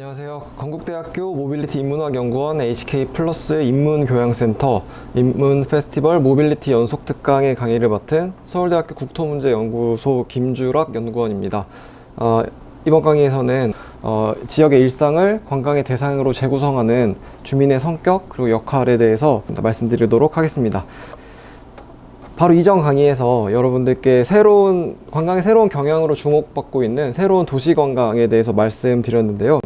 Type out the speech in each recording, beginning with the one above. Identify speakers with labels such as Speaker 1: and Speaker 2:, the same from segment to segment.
Speaker 1: 안녕하세요. 건국대학교 모빌리티 인문학연구원 HK 플러스 인문교양센터 인문 페스티벌 모빌리티 연속 특강의 강의를 맡은 서울대학교 국토문제연구소 김주락 연구원입니다. 이번 강의에서는 지역의 일상을 관광의 대상으로 재구성하는 주민의 성격 그리고 역할에 대해서 말씀드리도록 하겠습니다. 바로 이전 강의에서 여러분들께 관광의 새로운 경향으로 주목받고 있는 새로운 도시관광에 대해서 말씀드렸는데요.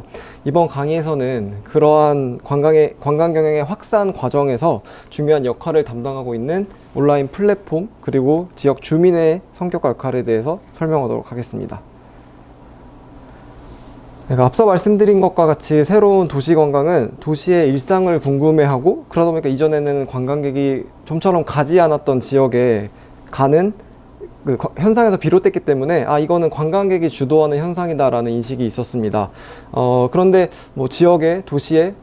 Speaker 1: 이번 강의에서는 그러한 관광 경영의 확산 과정에서 중요한 역할을 담당하고 있는 온라인 플랫폼 그리고 지역 주민의 성격과 역할에 대해서 설명하도록 하겠습니다. 앞서 말씀드린 것과 같이 새로운 도시관광은 도시의 일상을 궁금해하고 그러다 보니까 이전에는 관광객이 좀처럼 가지 않았던 지역에 가는 그 현상에서 비롯됐기 때문에 이거는 관광객이 주도하는 현상이다라는 인식이 있었습니다. 그런데 지역에 도시에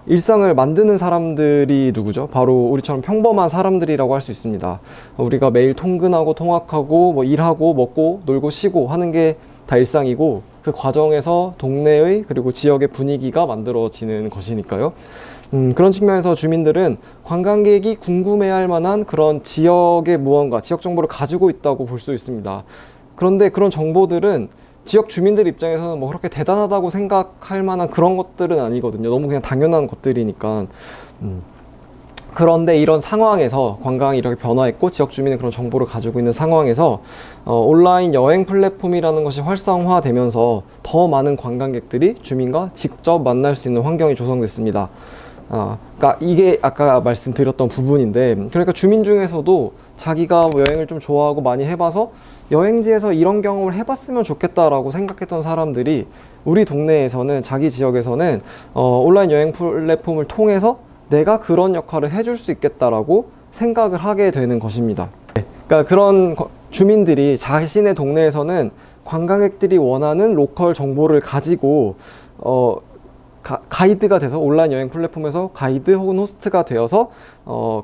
Speaker 1: 일상을 만드는 사람들이 누구죠? 바로 우리처럼 평범한 사람들이라고 할 수 있습니다. 우리가 매일 통근하고 통학하고 일하고 먹고 놀고 쉬고 하는 게 다 일상이고 그 과정에서 동네의 그리고 지역의 분위기가 만들어지는 것이니까요. 그런 측면에서 주민들은 관광객이 궁금해할 만한 그런 지역의 무언가, 지역 정보를 가지고 있다고 볼 수 있습니다. 그런데 그런 정보들은 지역 주민들 입장에서는 그렇게 대단하다고 생각할 만한 그런 것들은 아니거든요. 너무 그냥 당연한 것들이니까. 그런데 이런 상황에서 관광이 이렇게 변화했고 지역 주민은 그런 정보를 가지고 있는 상황에서 온라인 여행 플랫폼이라는 것이 활성화되면서 더 많은 관광객들이 주민과 직접 만날 수 있는 환경이 조성됐습니다. 그러니까 이게 아까 말씀드렸던 부분인데, 그러니까 주민 중에서도 자기가 여행을 좀 좋아하고 많이 해봐서 여행지에서 이런 경험을 해봤으면 좋겠다라고 생각했던 사람들이 우리 동네에서는, 자기 지역에서는 온라인 여행 플랫폼을 통해서 내가 그런 역할을 해줄 수 있겠다라고 생각을 하게 되는 것입니다. 그러니까 그런 주민들이 자신의 동네에서는 관광객들이 원하는 로컬 정보를 가지고 가이드가 돼서 온라인 여행 플랫폼에서 가이드 혹은 호스트가 되어서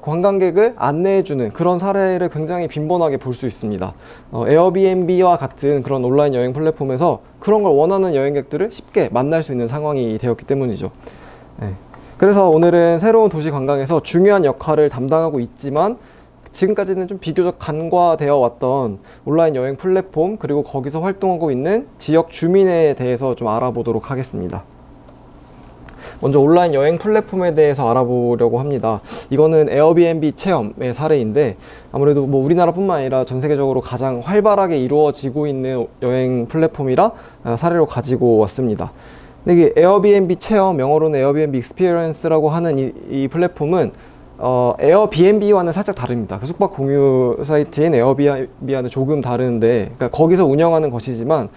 Speaker 1: 관광객을 안내해주는 그런 사례를 굉장히 빈번하게 볼 수 있습니다. 에어비앤비와 같은 그런 온라인 여행 플랫폼에서 그런 걸 원하는 여행객들을 쉽게 만날 수 있는 상황이 되었기 때문이죠. 그래서 오늘은 새로운 도시 관광에서 중요한 역할을 담당하고 있지만 지금까지는 좀 비교적 간과되어 왔던 온라인 여행 플랫폼 그리고 거기서 활동하고 있는 지역 주민에 대해서 좀 알아보도록 하겠습니다. 먼저 온라인 여행 플랫폼에 대해서 알아보려고 합니다. 이거는 에어비앤비 체험의 사례인데 아무래도 우리나라뿐만 아니라 전 세계적으로 가장 활발하게 이루어지고 있는 여행 플랫폼이라 사례로 가지고 왔습니다. 근데 이게 에어비앤비 체험, 영어로는 에어비앤비 익스피리언스라고 하는 이 플랫폼은 에어비앤비와는 살짝 다릅니다. 그 숙박 공유 사이트인 에어비앤비와는 조금 다른데, 그러니까 거기서 운영하는 것이지만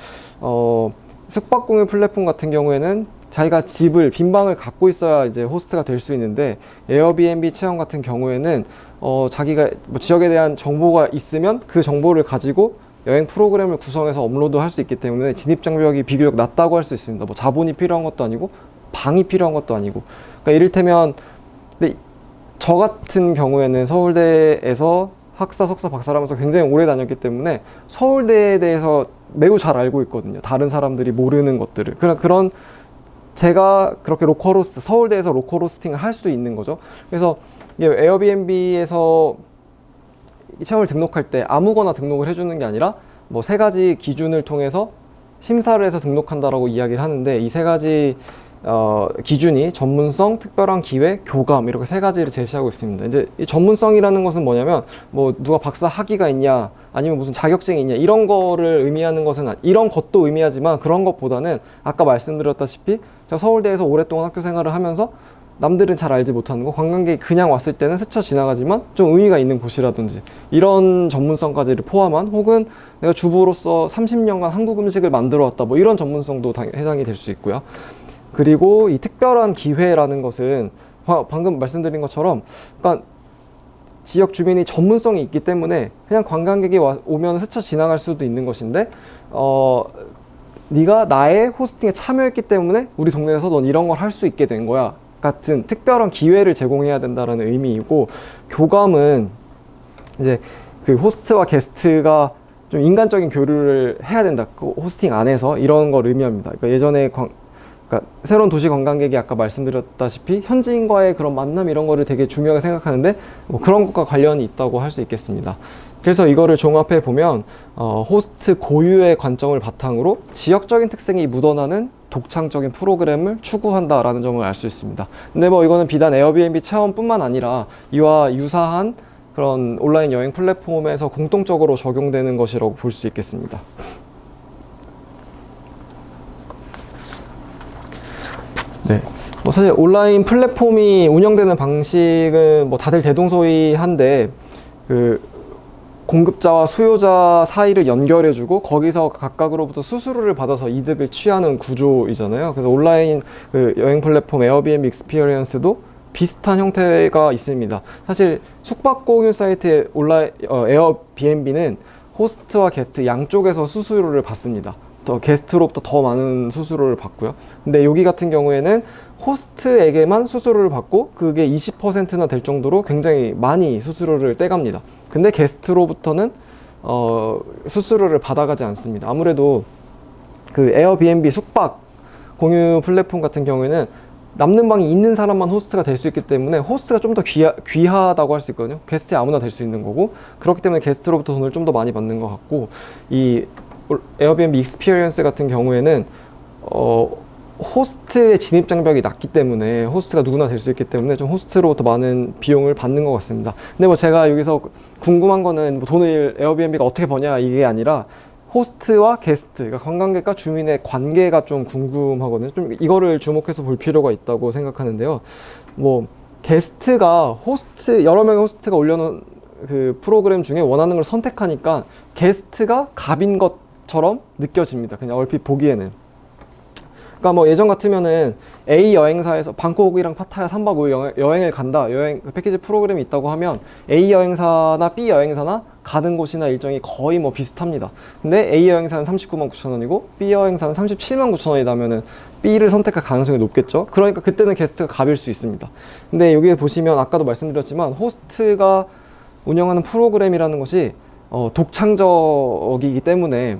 Speaker 1: 숙박 공유 플랫폼 같은 경우에는 자기가 빈 방을 갖고 있어야 이제 호스트가 될 수 있는데, 에어비앤비 체험 같은 경우에는 자기가 지역에 대한 정보가 있으면 그 정보를 가지고 여행 프로그램을 구성해서 업로드 할 수 있기 때문에 진입 장벽이 비교적 낮다고 할 수 있습니다. 자본이 필요한 것도 아니고 방이 필요한 것도 아니고. 그러니까 이를테면 근데 저 같은 경우에는 서울대에서 학사, 석사, 박사를 하면서 굉장히 오래 다녔기 때문에 서울대에 대해서 매우 잘 알고 있거든요. 다른 사람들이 모르는 것들을. 그런 제가 그렇게 서울대에서 로컬 호스팅을 할 수 있는 거죠. 그래서 에어비앤비에서 이 체험을 등록할 때 아무거나 등록을 해주는 게 아니라 3가지 기준을 통해서 심사를 해서 등록한다라고 이야기를 하는데, 이 3가지 기준이 전문성, 특별한 기회, 교감, 이렇게 3가지를 제시하고 있습니다. 이제 이 전문성이라는 것은 뭐냐면 누가 박사 학위가 있냐 아니면 무슨 자격증이 있냐 이런 거를 의미하는 것은 이런 것도 의미하지만 그런 것보다는 아까 말씀드렸다시피 제가 서울대에서 오랫동안 학교 생활을 하면서 남들은 잘 알지 못하는 거, 관광객이 그냥 왔을 때는 스쳐 지나가지만 좀 의미가 있는 곳이라든지 이런 전문성까지를 포함한, 혹은 내가 주부로서 30년간 한국 음식을 만들어 왔다 이런 전문성도 해당이 될 수 있고요. 그리고 이 특별한 기회라는 것은 방금 말씀드린 것처럼 그러니까 지역 주민이 전문성이 있기 때문에 그냥 관광객이 오면 스쳐 지나갈 수도 있는 것인데 네가 나의 호스팅에 참여했기 때문에 우리 동네에서 넌 이런 걸 할 수 있게 된 거야 같은 특별한 기회를 제공해야 된다는 의미이고, 교감은 이제 그 호스트와 게스트가 좀 인간적인 교류를 해야 된다. 그 호스팅 안에서 이런 걸 의미합니다. 그러니까 예전에 그러니까 새로운 도시 관광객이 아까 말씀드렸다시피 현지인과의 그런 만남 이런 거를 되게 중요하게 생각하는데 뭐 그런 것과 관련이 있다고 할 수 있겠습니다. 그래서 이거를 종합해 보면 호스트 고유의 관점을 바탕으로 지역적인 특색이 묻어나는 독창적인 프로그램을 추구한다라는 점을 알 수 있습니다. 근데 뭐 이거는 비단 에어비앤비 체험뿐만 아니라 이와 유사한 그런 온라인 여행 플랫폼에서 공통적으로 적용되는 것이라고 볼 수 있겠습니다. 네. 뭐 사실 온라인 플랫폼이 운영되는 방식은 뭐 다들 대동소이한데 그 공급자와 수요자 사이를 연결해주고 거기서 각각으로부터 수수료를 받아서 이득을 취하는 구조이잖아요. 그래서 온라인 그 여행 플랫폼 에어비앤비 익스피리언스도 비슷한 형태가 있습니다. 사실 숙박 공유 사이트의 에어비앤비는 호스트와 게스트 양쪽에서 수수료를 받습니다. 더 게스트로부터 더 많은 수수료를 받고요. 근데 여기 같은 경우에는 호스트에게만 수수료를 받고 그게 20%나 될 정도로 굉장히 많이 수수료를 떼갑니다. 근데 게스트로부터는 수수료를 받아가지 않습니다. 아무래도 그 에어비앤비 숙박 공유 플랫폼 같은 경우에는 남는 방이 있는 사람만 호스트가 될 수 있기 때문에 호스트가 좀 더 귀하다고 할 수 있거든요. 게스트 아무나 될 수 있는 거고, 그렇기 때문에 게스트로부터 돈을 좀 더 많이 받는 것 같고, 이 에어비앤비 익스피리언스 같은 경우에는 호스트의 진입 장벽이 낮기 때문에 호스트가 누구나 될 수 있기 때문에 좀 호스트로부터 많은 비용을 받는 것 같습니다. 근데 뭐 제가 여기서 궁금한 거는 뭐 돈을 에어비앤비가 어떻게 버냐 이게 아니라 호스트와 게스트, 그러니까 관광객과 주민의 관계가 좀 궁금하거든요. 좀 이거를 주목해서 볼 필요가 있다고 생각하는데요. 뭐 게스트가 여러 명의 호스트가 올려놓은 그 프로그램 중에 원하는 걸 선택하니까 게스트가 갑인 것처럼 느껴집니다. 그냥 얼핏 보기에는. 그러니까 뭐 예전 같으면은 A 여행사에서 방콕이랑 파타야 3박 5일 여행을 간다. 그 패키지 프로그램이 있다고 하면 A 여행사나 B 여행사나 가는 곳이나 일정이 거의 뭐 비슷합니다. 근데 A 여행사는 39만 9천 원이고 B 여행사는 37만 9천 원이라면은 B를 선택할 가능성이 높겠죠. 그러니까 그때는 게스트가 갑일 수 있습니다. 근데 여기에 보시면 아까도 말씀드렸지만 호스트가 운영하는 프로그램이라는 것이 독창적이기 때문에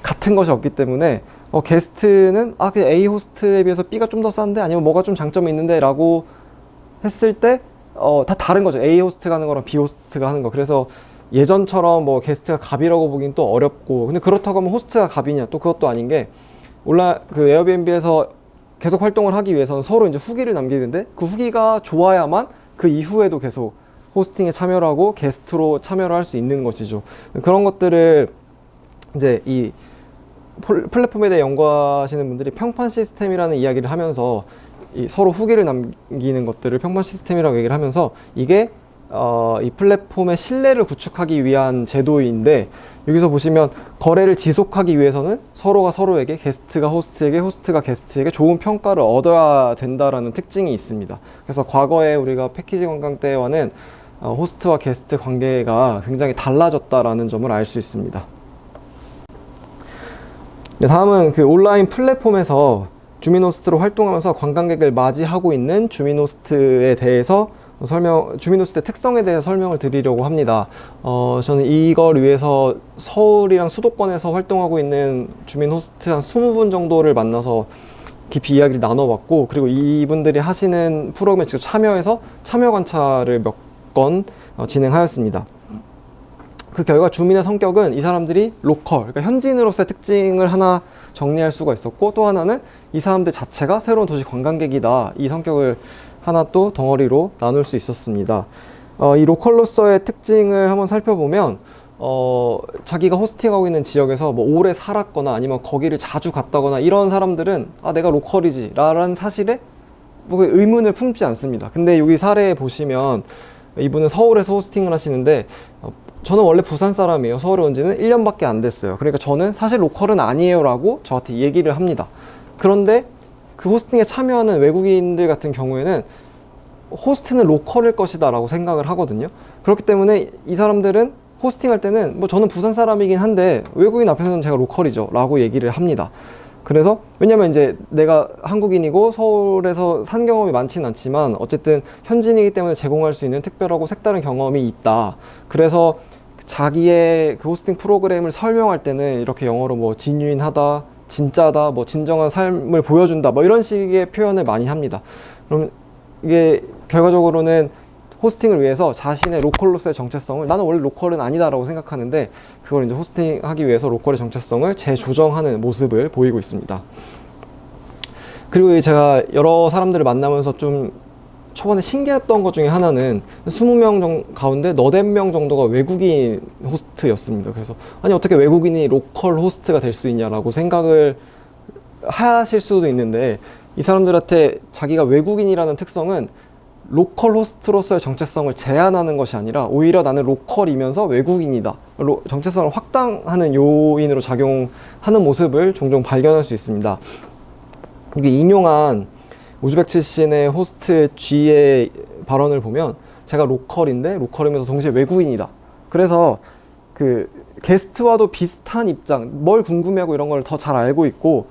Speaker 1: 같은 것이 없기 때문에 게스트는 그 A 호스트에 비해서 B가 좀 더 싼데 아니면 뭐가 좀 장점이 있는데 라고 했을 때 다 다른 거죠. A 호스트가 하는 거랑 B 호스트가 하는 거. 그래서 예전처럼 뭐 게스트가 갑이라고 보긴 또 어렵고, 근데 그렇다고 하면 호스트가 갑이냐 또 그것도 아닌 게 그 에어비앤비에서 계속 활동을 하기 위해서는 서로 이제 후기를 남기는데 그 후기가 좋아야만 그 이후에도 계속 호스팅에 참여를 하고 게스트로 참여를 할 수 있는 것이죠. 그런 것들을 이제 이 플랫폼에 대해 연구하시는 분들이 평판 시스템이라는 이야기를 하면서 서로 후기를 남기는 것들을 평판 시스템이라고 얘기를 하면서 이게 이 플랫폼의 신뢰를 구축하기 위한 제도인데, 여기서 보시면 거래를 지속하기 위해서는 서로가 서로에게, 게스트가 호스트에게, 호스트가 게스트에게 좋은 평가를 얻어야 된다라는 특징이 있습니다. 그래서 과거에 우리가 패키지 관광 때와는 호스트와 게스트 관계가 굉장히 달라졌다라는 점을 알 수 있습니다. 다음은 그 온라인 플랫폼에서 주민 호스트로 활동하면서 관광객을 맞이하고 있는 주민 호스트에 대해서 주민 호스트의 특성에 대해서 설명을 드리려고 합니다. 저는 이걸 위해서 서울이랑 수도권에서 활동하고 있는 주민 호스트 한 20분 정도를 만나서 깊이 이야기를 나눠봤고, 그리고 이분들이 하시는 프로그램에 직접 참여해서 참여 관찰을 몇 건 진행하였습니다. 그 결과 주민의 성격은 이 사람들이 로컬, 그러니까 현지인으로서의 특징을 하나 정리할 수가 있었고, 또 하나는 이 사람들 자체가 새로운 도시 관광객이다, 이 성격을 하나 또 덩어리로 나눌 수 있었습니다. 이 로컬로서의 특징을 한번 살펴보면 자기가 호스팅하고 있는 지역에서 뭐 오래 살았거나 아니면 거기를 자주 갔다거나 이런 사람들은 내가 로컬이지 라는 사실에 뭐 의문을 품지 않습니다. 근데 여기 사례에 보시면 이분은 서울에서 호스팅을 하시는데 저는 원래 부산 사람이에요. 서울에 온 지는 1년밖에 안 됐어요. 그러니까 저는 사실 로컬은 아니에요 라고 저한테 얘기를 합니다. 그런데 그 호스팅에 참여하는 외국인들 같은 경우에는 호스트는 로컬일 것이다 라고 생각을 하거든요. 그렇기 때문에 이 사람들은 호스팅 할 때는 뭐 저는 부산 사람이긴 한데 외국인 앞에서는 제가 로컬이죠 라고 얘기를 합니다. 그래서 왜냐면 이제 내가 한국인이고 서울에서 산 경험이 많지는 않지만 어쨌든 현지인이기 때문에 제공할 수 있는 특별하고 색다른 경험이 있다. 그래서 자기의 그 호스팅 프로그램을 설명할 때는 이렇게 영어로 뭐 genuine하다, 진짜다, 뭐 진정한 삶을 보여준다, 뭐 이런 식의 표현을 많이 합니다. 그럼 이게 결과적으로는 호스팅을 위해서 자신의 로컬로서의 정체성을, 나는 원래 로컬은 아니다라고 생각하는데 그걸 이제 호스팅하기 위해서 로컬의 정체성을 재조정하는 모습을 보이고 있습니다. 그리고 제가 여러 사람들을 만나면서 좀 초반에 신기했던 것 중에 하나는 20명 가운데 너댓 명 정도가 외국인 호스트였습니다. 그래서 아니 어떻게 외국인이 로컬 호스트가 될 수 있냐라고 생각을 하실 수도 있는데, 이 사람들한테 자기가 외국인이라는 특성은 로컬 호스트로서의 정체성을 제한하는 것이 아니라 오히려 나는 로컬이면서 외국인이다, 정체성을 확장하는 요인으로 작용하는 모습을 종종 발견할 수 있습니다. 여기 인용한 우즈벡 출신의 호스트 G의 발언을 보면 제가 로컬인데 로컬이면서 동시에 외국인이다. 그래서 그 게스트와도 비슷한 입장, 뭘 궁금해하고 이런 걸 더 잘 알고 있고,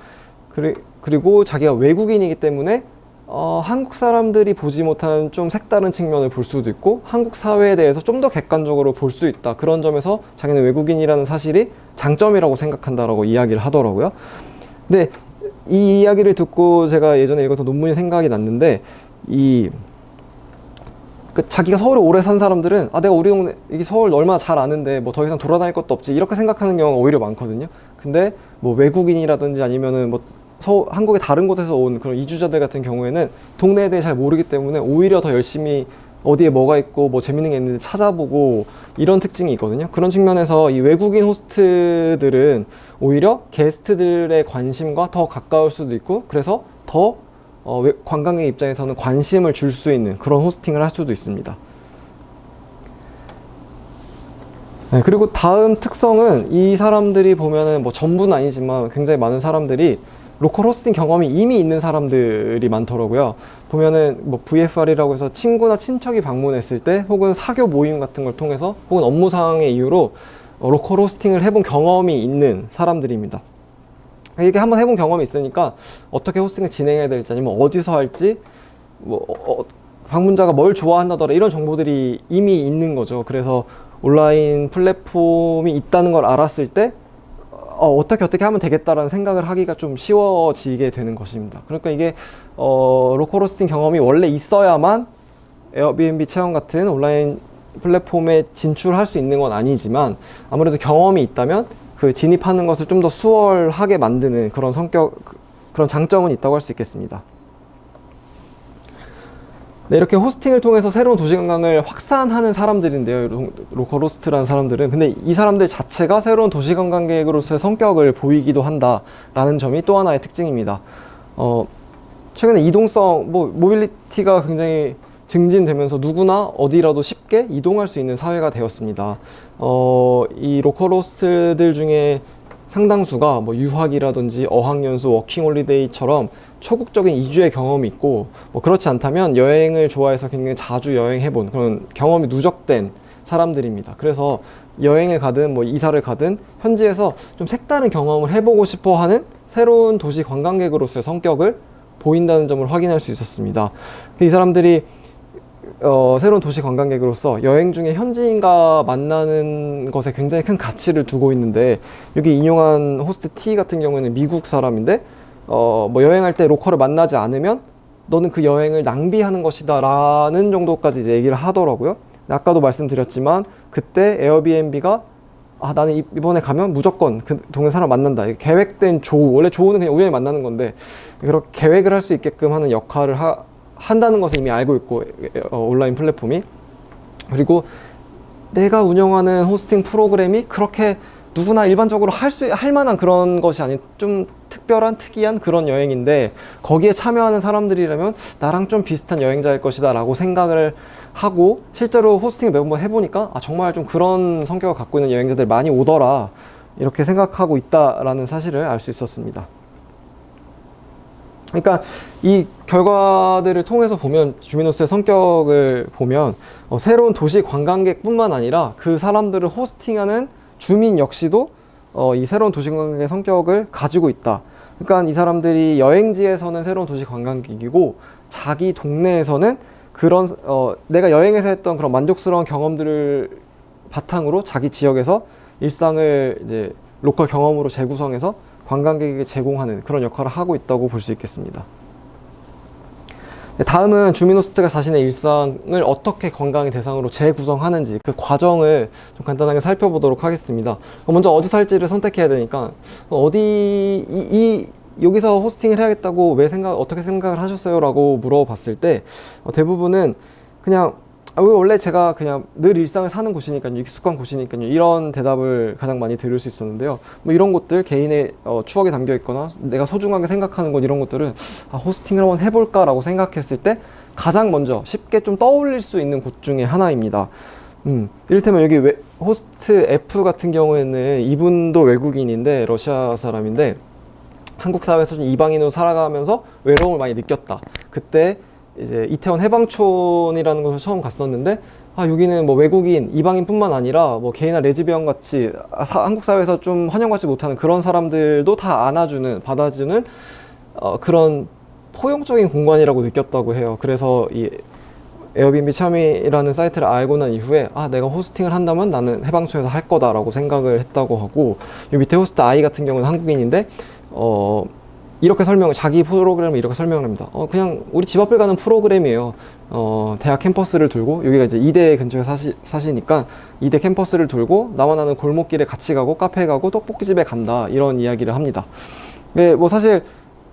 Speaker 1: 그리고 자기가 외국인이기 때문에 한국 사람들이 보지 못하는 좀 색다른 측면을 볼 수도 있고 한국 사회에 대해서 좀 더 객관적으로 볼 수 있다. 그런 점에서 자기는 외국인이라는 사실이 장점이라고 생각한다라고 이야기를 하더라고요. 근데 이 이야기를 듣고 제가 예전에 읽었던 논문이 생각이 났는데, 자기가 서울에 오래 산 사람들은 내가 우리 동네 이게 서울 얼마나 잘 아는데 뭐 더 이상 돌아다닐 것도 없지, 이렇게 생각하는 경우가 오히려 많거든요. 근데 뭐 외국인이라든지 아니면은 뭐 한국의 다른 곳에서 온 그런 이주자들 같은 경우에는 동네에 대해 잘 모르기 때문에 오히려 더 열심히 어디에 뭐가 있고 뭐 재밌는 게 있는지 찾아보고 이런 특징이 있거든요. 그런 측면에서 이 외국인 호스트들은 오히려 게스트들의 관심과 더 가까울 수도 있고, 그래서 더 관광객 입장에서는 관심을 줄 수 있는 그런 호스팅을 할 수도 있습니다. 네, 그리고 다음 특성은 이 사람들이 보면은 뭐 전부는 아니지만 굉장히 많은 사람들이 로컬 호스팅 경험이 이미 있는 사람들이 많더라고요. 보면은 뭐 VFR이라고 해서 친구나 친척이 방문했을 때 혹은 사교 모임 같은 걸 통해서 혹은 업무상의 이유로 로컬 호스팅을 해본 경험이 있는 사람들입니다. 이게 한번 해본 경험이 있으니까 어떻게 호스팅을 진행해야 될지 아니면 어디서 할지, 뭐 방문자가 뭘 좋아한다더라, 이런 정보들이 이미 있는 거죠. 그래서 온라인 플랫폼이 있다는 걸 알았을 때 어떻게 하면 되겠다라는 생각을 하기가 좀 쉬워지게 되는 것입니다. 그러니까 이게 로컬 호스팅 경험이 원래 있어야만 에어비앤비 체험 같은 온라인 플랫폼에 진출할 수 있는 건 아니지만, 아무래도 경험이 있다면 그 진입하는 것을 좀 더 수월하게 만드는 그런 그런 장점은 있다고 할 수 있겠습니다. 네, 이렇게 호스팅을 통해서 새로운 도시관광을 확산하는 사람들인데요, 로컬 호스트라는 사람들은. 근데 이 사람들 자체가 새로운 도시관광객으로서의 성격을 보이기도 한다라는 점이 또 하나의 특징입니다. 최근에 이동성, 모빌리티가 굉장히 증진되면서 누구나 어디라도 쉽게 이동할 수 있는 사회가 되었습니다. 이 로컬 호스트들 중에 상당수가 뭐 유학이라든지 어학연수, 워킹홀리데이처럼 초국적인 이주의 경험이 있고, 뭐 그렇지 않다면 여행을 좋아해서 굉장히 자주 여행해본 그런 경험이 누적된 사람들입니다. 그래서 여행을 가든 뭐 이사를 가든 현지에서 좀 색다른 경험을 해보고 싶어 하는 새로운 도시 관광객으로서의 성격을 보인다는 점을 확인할 수 있었습니다. 이 사람들이 새로운 도시 관광객으로서 여행 중에 현지인과 만나는 것에 굉장히 큰 가치를 두고 있는데, 여기 인용한 호스트 T 같은 경우에는 미국 사람인데 뭐 여행할 때 로컬을 만나지 않으면 너는 그 여행을 낭비하는 것이다 라는 정도까지 이제 얘기를 하더라고요. 아까도 말씀드렸지만 그때 에어비앤비가 나는 이번에 가면 무조건 그 동네 사람 만난다, 계획된 조우, 원래 조우는 그냥 우연히 만나는 건데 그렇게 계획을 할 수 있게끔 하는 역할을 한다는 것을 이미 알고 있고, 온라인 플랫폼이. 그리고 내가 운영하는 호스팅 프로그램이 그렇게 누구나 일반적으로 할 만한 그런 것이 아닌 좀 특이한 그런 여행인데, 거기에 참여하는 사람들이라면 나랑 좀 비슷한 여행자일 것이다 라고 생각을 하고, 실제로 호스팅을 매번 해보니까 정말 좀 그런 성격을 갖고 있는 여행자들 많이 오더라, 이렇게 생각하고 있다라는 사실을 알 수 있었습니다. 그러니까 이 결과들을 통해서 보면, 주민으로서의 성격을 보면 새로운 도시 관광객뿐만 아니라 그 사람들을 호스팅하는 주민 역시도 이 새로운 도시 관광객의 성격을 가지고 있다. 그러니까 이 사람들이 여행지에서는 새로운 도시 관광객이고, 자기 동네에서는 그런 내가 여행에서 했던 그런 만족스러운 경험들을 바탕으로 자기 지역에서 일상을 이제 로컬 경험으로 재구성해서 관광객에게 제공하는 그런 역할을 하고 있다고 볼 수 있겠습니다. 다음은 주민 호스트가 자신의 일상을 어떻게 관광의 대상으로 재구성하는지 그 과정을 좀 간단하게 살펴보도록 하겠습니다. 먼저 어디 살지를 선택해야 되니까 여기서 호스팅을 해야겠다고 어떻게 생각을 하셨어요? 라고 물어봤을 때 대부분은 그냥 원래 제가 그냥 늘 일상을 사는 곳이니까요, 익숙한 곳이니까요, 이런 대답을 가장 많이 들을 수 있었는데요. 뭐 이런 곳들, 개인의 추억에 담겨 있거나 내가 소중하게 생각하는 것, 이런 것들은 호스팅을 한번 해볼까 라고 생각했을 때 가장 먼저 쉽게 좀 떠올릴 수 있는 곳 중에 하나입니다. 이를테면 여기 호스트 F 같은 경우에는 이분도 외국인인데 러시아 사람인데 한국 사회에서 좀 이방인으로 살아가면서 외로움을 많이 느꼈다. 그때 이제 이태원 해방촌이라는 곳을 처음 갔었는데 여기는 뭐 외국인, 이방인뿐만 아니라 뭐 게이나 레즈비언 같이 한국 사회에서 좀 환영받지 못하는 그런 사람들도 다 안아주는, 받아주는 그런 포용적인 공간이라고 느꼈다고 해요. 그래서 이 에어비앤비 참이라는 사이트를 알고 난 이후에 내가 호스팅을 한다면 나는 해방촌에서 할 거다라고 생각을 했다고 하고, 이 밑에 호스트 I 같은 경우는 한국인인데 이렇게 자기 프로그램을 이렇게 설명을 합니다. 그냥 우리 집 앞을 가는 프로그램이에요. 대학 캠퍼스를 돌고, 여기가 이제 이대 근처에 사시니까 이대 캠퍼스를 돌고 나와 나는 골목길에 같이 가고 카페에 가고 떡볶이집에 간다, 이런 이야기를 합니다. 네, 뭐 사실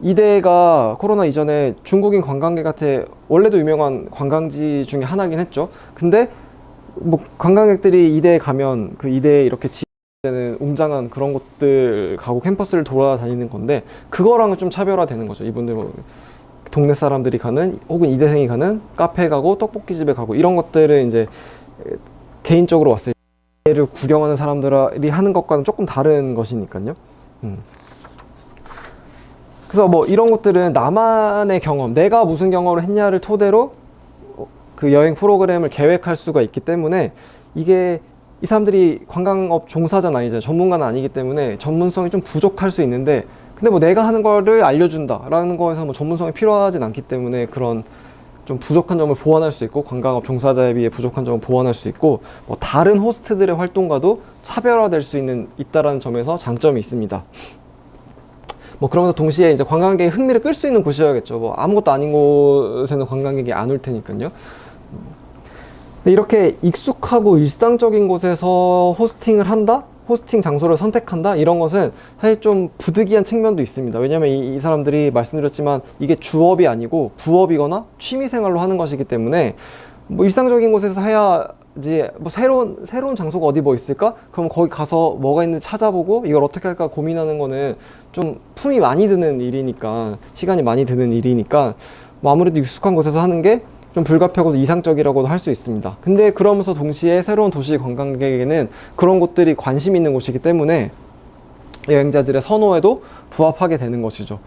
Speaker 1: 이대가 코로나 이전에 중국인 관광객한테 원래도 유명한 관광지 중에 하나긴 했죠. 근데 뭐 관광객들이 이대에 가면 그 이대에 이렇게 는 웅장한 그런 곳들 가고 캠퍼스를 돌아다니는 건데, 그거랑은 좀 차별화되는 거죠. 이분들 동네 사람들이 가는, 혹은 이대생이 가는 카페 가고 떡볶이집에 가고 이런 것들은 이제 개인적으로 왔을 때 를 구경하는 사람들이 하는 것과는 조금 다른 것이니까요. 그래서 뭐 이런 것들은 나만의 경험, 내가 무슨 경험을 했냐를 토대로 그 여행 프로그램을 계획할 수가 있기 때문에, 이게 이 사람들이 관광업 종사자는 아니잖아요. 전문가는 아니기 때문에 전문성이 좀 부족할 수 있는데, 근데 뭐 내가 하는 거를 알려준다라는 거에서 뭐 전문성이 필요하진 않기 때문에 그런 좀 부족한 점을 보완할 수 있고, 관광업 종사자에 비해 부족한 점을 보완할 수 있고, 뭐 다른 호스트들의 활동과도 차별화될 수 있다라는 점에서 장점이 있습니다. 뭐 그러면서 동시에 이제 관광객의 흥미를 끌 수 있는 곳이어야겠죠. 뭐 아무것도 아닌 곳에는 관광객이 안 올 테니까요. 이렇게 익숙하고 일상적인 곳에서 호스팅을 한다? 호스팅 장소를 선택한다? 이런 것은 사실 좀 부득이한 측면도 있습니다. 왜냐면 이 사람들이 말씀드렸지만 이게 주업이 아니고 부업이거나 취미생활로 하는 것이기 때문에, 뭐 일상적인 곳에서 해야지, 뭐 새로운 장소가 어디 뭐 있을까? 그럼 거기 가서 뭐가 있는지 찾아보고 이걸 어떻게 할까 고민하는 거는 좀 품이 많이 드는 일이니까, 시간이 많이 드는 일이니까 뭐 아무래도 익숙한 곳에서 하는 게 좀 불가피하고도 이상적이라고도 할 수 있습니다. 근데 그러면서 동시에 새로운 도시 관광객에게는 그런 곳들이 관심 있는 곳이기 때문에 여행자들의 선호에도 부합하게 되는 것이죠.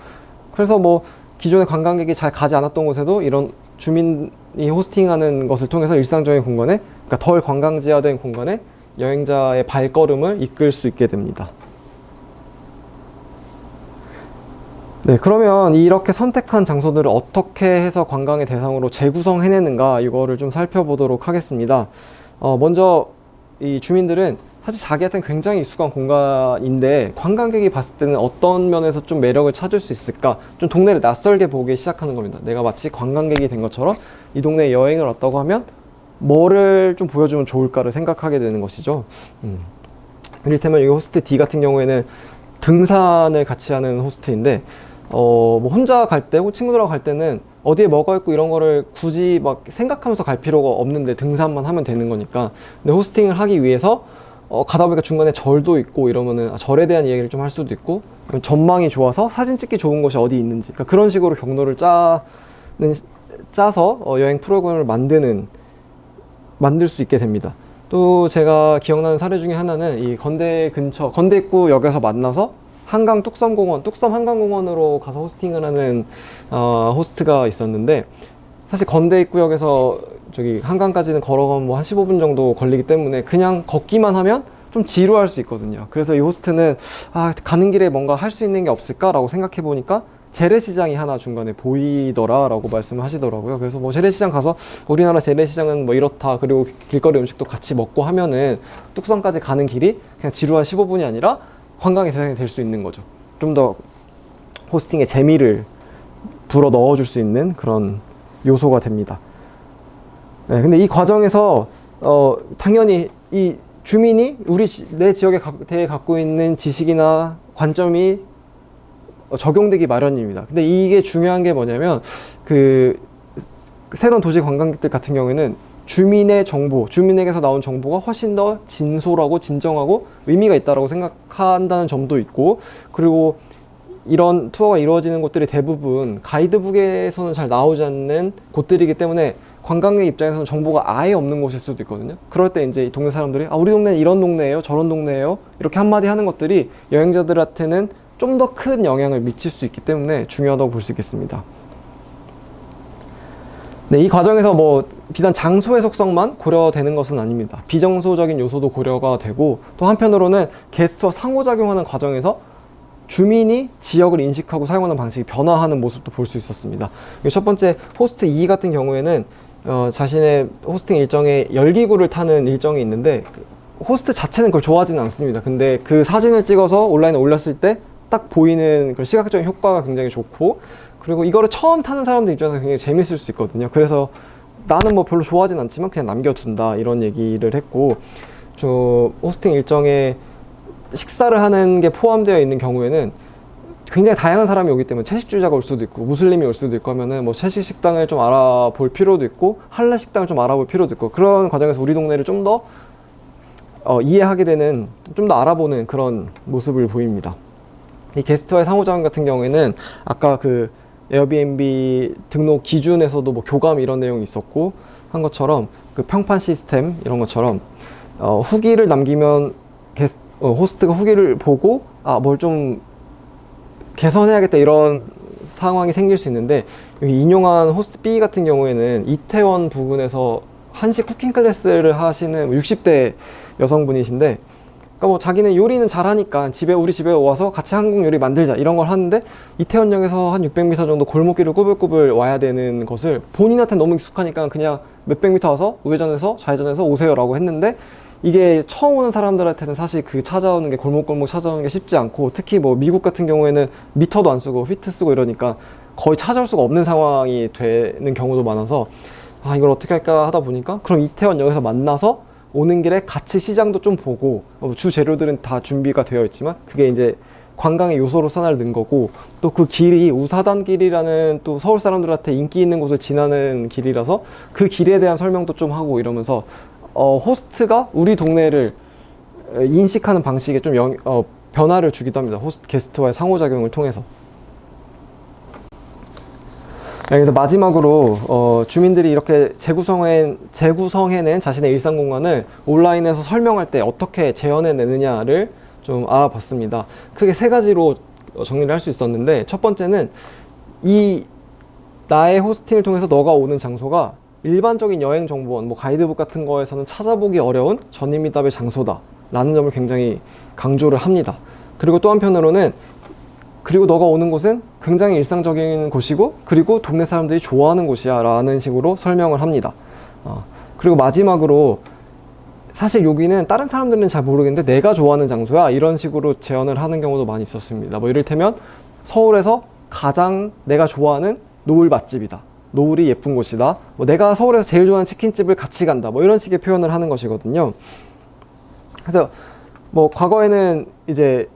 Speaker 1: 그래서 뭐 기존의 관광객이 잘 가지 않았던 곳에도 이런 주민이 호스팅하는 것을 통해서 일상적인 공간에, 그러니까 덜 관광지화된 공간에 여행자의 발걸음을 이끌 수 있게 됩니다. 네, 그러면 이렇게 선택한 장소들을 어떻게 해서 관광의 대상으로 재구성해내는가, 이거를 좀 살펴보도록 하겠습니다. 먼저 이 주민들은 사실 자기한테는 굉장히 익숙한 공간인데 관광객이 봤을 때는 어떤 면에서 좀 매력을 찾을 수 있을까, 좀 동네를 낯설게 보기 시작하는 겁니다. 내가 마치 관광객이 된 것처럼 이 동네에 여행을 왔다고 하면 뭐를 좀 보여주면 좋을까를 생각하게 되는 것이죠. 이를테면 여기 호스트 D 같은 경우에는 등산을 같이 하는 호스트인데, 뭐 혼자 갈 때, 친구들하고 갈 때는 어디에 뭐가 있고 이런 거를 굳이 막 생각하면서 갈 필요가 없는데 등산만 하면 되는 거니까. 근데 호스팅을 하기 위해서 가다 보니까 중간에 절도 있고 이러면은 절에 대한 이야기를 좀 할 수도 있고, 전망이 좋아서 사진 찍기 좋은 곳이 어디 있는지, 그러니까 그런 식으로 경로를 짜서 여행 프로그램을 만들 수 있게 됩니다. 또 제가 기억나는 사례 중에 하나는 이 건대 입구역에서 만나서 뚝섬 한강공원으로 가서 호스팅을 하는 호스트가 있었는데, 사실 건대 입구역에서 저기 한강까지는 걸어가면 뭐 한 15분 정도 걸리기 때문에 그냥 걷기만 하면 좀 지루할 수 있거든요. 그래서 이 호스트는 가는 길에 뭔가 할 수 있는 게 없을까라고 생각해 보니까 재래시장이 하나 중간에 보이더라라고 말씀을 하시더라고요. 그래서 뭐 재래시장 가서 우리나라 재래시장은 뭐 이렇다, 그리고 길거리 음식도 같이 먹고 하면은 뚝섬까지 가는 길이 그냥 지루한 15분이 아니라 관광의 대상이 될 수 있는 거죠. 좀 더 호스팅의 재미를 불어 넣어줄 수 있는 그런 요소가 됩니다. 네, 근데 이 과정에서 당연히 이 주민이 내 지역에 대해 갖고 있는 지식이나 관점이 적용되기 마련입니다. 근데 이게 중요한 게 뭐냐면 그 새로운 도시 관광객들 같은 경우에는 주민의 정보, 주민에게서 나온 정보가 훨씬 더 진솔하고 진정하고 의미가 있다고 생각한다는 점도 있고, 그리고 이런 투어가 이루어지는 곳들이 대부분 가이드북에서는 잘 나오지 않는 곳들이기 때문에 관광객 입장에서는 정보가 아예 없는 곳일 수도 있거든요. 그럴 때 이제 이 동네 사람들이 우리 동네는 이런 동네예요, 저런 동네예요, 이렇게 한마디 하는 것들이 여행자들한테는 좀 더 큰 영향을 미칠 수 있기 때문에 중요하다고 볼 수 있겠습니다. 네, 이 과정에서 뭐 비단 장소의 속성만 고려되는 것은 아닙니다. 비정서적인 요소도 고려가 되고, 또 한편으로는 게스트와 상호작용하는 과정에서 주민이 지역을 인식하고 사용하는 방식이 변화하는 모습도 볼 수 있었습니다. 첫 번째, 호스트 2 같은 경우에는 자신의 호스팅 일정에 열기구를 타는 일정이 있는데, 호스트 자체는 그걸 좋아하지는 않습니다. 근데 그 사진을 찍어서 온라인에 올렸을 때 딱 보이는 그런 시각적인 효과가 굉장히 좋고, 그리고 이거를 처음 타는 사람들 입장에서 굉장히 재밌을 수 있거든요. 그래서 나는 뭐 별로 좋아하진 않지만 그냥 남겨둔다, 이런 얘기를 했고, 호스팅 일정에 식사를 하는 게 포함되어 있는 경우에는 굉장히 다양한 사람이 오기 때문에 채식주의자가 올 수도 있고 무슬림이 올 수도 있고 하면은 뭐 채식 식당을 좀 알아볼 필요도 있고 할랄 식당을 좀 알아볼 필요도 있고, 그런 과정에서 우리 동네를 좀 더 이해하게 되는, 좀 더 알아보는 그런 모습을 보입니다. 이 게스트와의 상호작용 같은 경우에는 아까 그 에어비앤비 등록 기준에서도 뭐 교감 이런 내용이 있었고 한 것처럼, 그 평판 시스템 이런 것처럼 후기를 남기면 호스트가 후기를 보고 뭘 좀 개선해야겠다, 이런 상황이 생길 수 있는데, 여기 인용한 호스트 B 같은 경우에는 이태원 부근에서 한식 쿠킹 클래스를 하시는 60대 여성분이신데, 그러니까 뭐 자기는 요리는 잘하니까 우리 집에 와서 같이 한국 요리 만들자, 이런 걸 하는데, 이태원역에서 한 600m 정도 골목길을 꾸불꾸불 와야 되는 것을 본인한테 너무 익숙하니까 그냥 몇백 미터 와서 우회전해서 좌회전해서 오세요라고 했는데, 이게 처음 오는 사람들한테는 사실 그 찾아오는 게, 골목골목 찾아오는 게 쉽지 않고, 특히 뭐 미국 같은 경우에는 미터도 안 쓰고 휘트 쓰고 이러니까 거의 찾아올 수가 없는 상황이 되는 경우도 많아서, 이걸 어떻게 할까 하다 보니까, 그럼 이태원역에서 만나서 오는 길에 같이 시장도 좀 보고, 주 재료들은 다 준비가 되어 있지만 그게 이제 관광의 요소로서 하나를 넣은 거고, 또 그 길이 우사단 길이라는 또 서울 사람들한테 인기 있는 곳을 지나는 길이라서 그 길에 대한 설명도 좀 하고 이러면서 호스트가 우리 동네를 인식하는 방식에 좀 변화를 주기도 합니다. 게스트와의 상호작용을 통해서. 그래서 마지막으로 주민들이 이렇게 재구성해낸 자신의 일상 공간을 온라인에서 설명할 때 어떻게 재현해내느냐를 좀 알아봤습니다. 크게 세 가지로 정리를 할 수 있었는데, 첫 번째는 나의 호스팅을 통해서 너가 오는 장소가 일반적인 여행 정보원, 뭐 가이드북 같은 거에서는 찾아보기 어려운 전입미답의 장소다 라는 점을 굉장히 강조를 합니다. 그리고 또 한편으로는, 그리고 너가 오는 곳은 굉장히 일상적인 곳이고, 그리고 동네 사람들이 좋아하는 곳이야 라는 식으로 설명을 합니다. 그리고 마지막으로, 사실 여기는 다른 사람들은 잘 모르겠는데 내가 좋아하는 장소야, 이런 식으로 재현을 하는 경우도 많이 있었습니다. 뭐 이를테면 서울에서 가장 내가 좋아하는 노을 맛집이다, 노을이 예쁜 곳이다, 뭐 내가 서울에서 제일 좋아하는 치킨집을 같이 간다, 뭐 이런 식의 표현을 하는 것이거든요. 그래서 뭐 과거에는 이제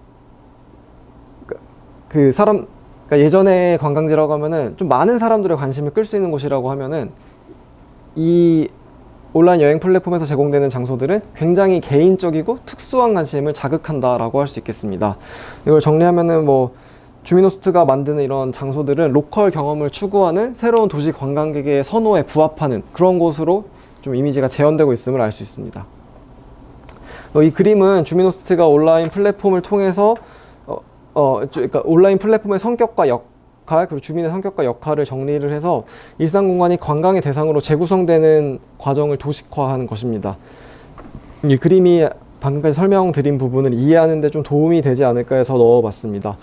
Speaker 1: 그러니까 예전에 관광지라고 하면은 좀 많은 사람들의 관심을 끌 수 있는 곳이라고 하면은, 이 온라인 여행 플랫폼에서 제공되는 장소들은 굉장히 개인적이고 특수한 관심을 자극한다라고 할 수 있겠습니다. 이걸 정리하면은, 뭐 주민호스트가 만드는 이런 장소들은 로컬 경험을 추구하는 새로운 도시 관광객의 선호에 부합하는 그런 곳으로 좀 이미지가 재현되고 있음을 알 수 있습니다. 이 그림은 주민호스트가 온라인 플랫폼을 통해서 그러니까 온라인 플랫폼의 성격과 역할, 그리고 주민의 성격과 역할을 정리를 해서 일상 공간이 관광의 대상으로 재구성되는 과정을 도식화하는 것입니다. 이 그림이 방금까지 설명드린 부분을 이해하는 데 좀 도움이 되지 않을까 해서 넣어봤습니다.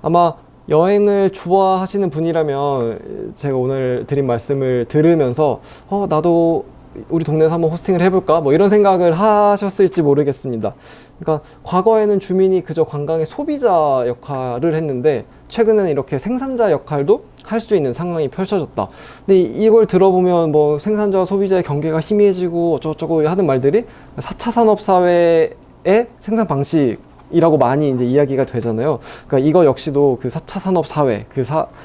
Speaker 1: 아마 여행을 좋아하시는 분이라면 제가 오늘 드린 말씀을 들으면서 나도 우리 동네에서 한번 호스팅을 해볼까? 뭐 이런 생각을 하셨을지 모르겠습니다. 그러니까 과거에는 주민이 그저 관광의 소비자 역할을 했는데 최근에는 이렇게 생산자 역할도 할 수 있는 상황이 펼쳐졌다. 근데 이걸 들어보면 뭐 생산자와 소비자의 경계가 희미해지고 어쩌고저쩌고 하는 말들이 4차 산업사회의 생산 방식이라고 많이 이제 이야기가 되잖아요. 그러니까 이거 역시도 그 4차 산업사회,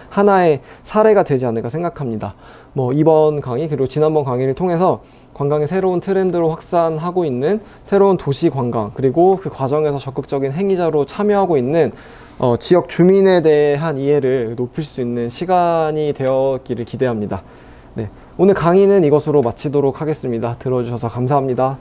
Speaker 1: 하나의 사례가 되지 않을까 생각합니다. 뭐 이번 강의 그리고 지난번 강의를 통해서 관광의 새로운 트렌드로 확산하고 있는 새로운 도시 관광, 그리고 그 과정에서 적극적인 행위자로 참여하고 있는 지역 주민에 대한 이해를 높일 수 있는 시간이 되었기를 기대합니다. 네, 오늘 강의는 이것으로 마치도록 하겠습니다. 들어주셔서 감사합니다.